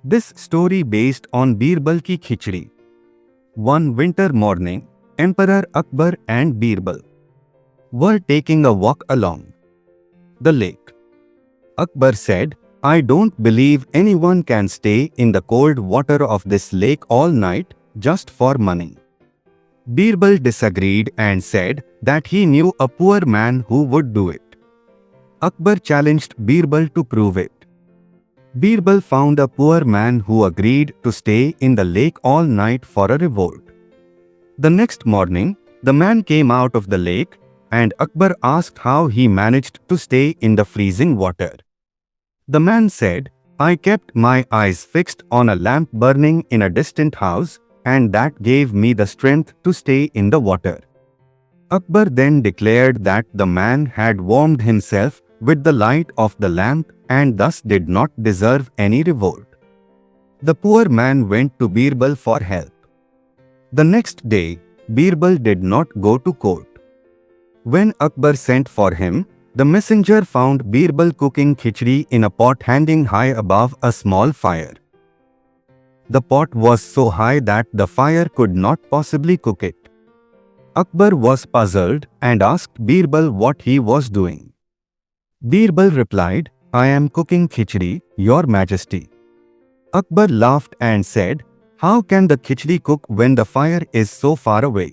This story based on Birbal ki Khichdi. One winter morning, Emperor Akbar and Birbal were taking a walk along the lake. Akbar said, "I don't believe anyone can stay in the cold water of this lake all night just for money." Birbal disagreed and said that he knew a poor man who would do it. Akbar challenged Birbal to prove it. Birbal found a poor man who agreed to stay in the lake all night for a reward. The next morning, the man came out of the lake, and Akbar asked how he managed to stay in the freezing water. The man said, "I kept my eyes fixed on a lamp burning in a distant house, and that gave me the strength to stay in the water." Akbar then declared that the man had warmed himself with the light of the lamp and thus did not deserve any reward. The poor man went to Birbal for help. The next day, Birbal did not go to court. When Akbar sent for him, the messenger found Birbal cooking khichdi in a pot hanging high above a small fire. The pot was so high that the fire could not possibly cook it. Akbar was puzzled and asked Birbal what he was doing. Birbal replied, "I am cooking khichdi, Your Majesty." Akbar laughed and said, "How can the khichdi cook when the fire is so far away?"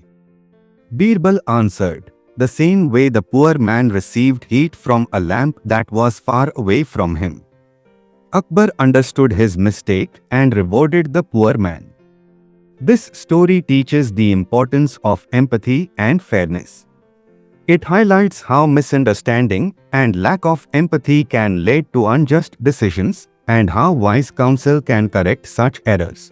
Birbal answered, "The same way the poor man received heat from a lamp that was far away from him." Akbar understood his mistake and rewarded the poor man. This story teaches the importance of empathy and fairness. It highlights how misunderstanding and lack of empathy can lead to unjust decisions and how wise counsel can correct such errors.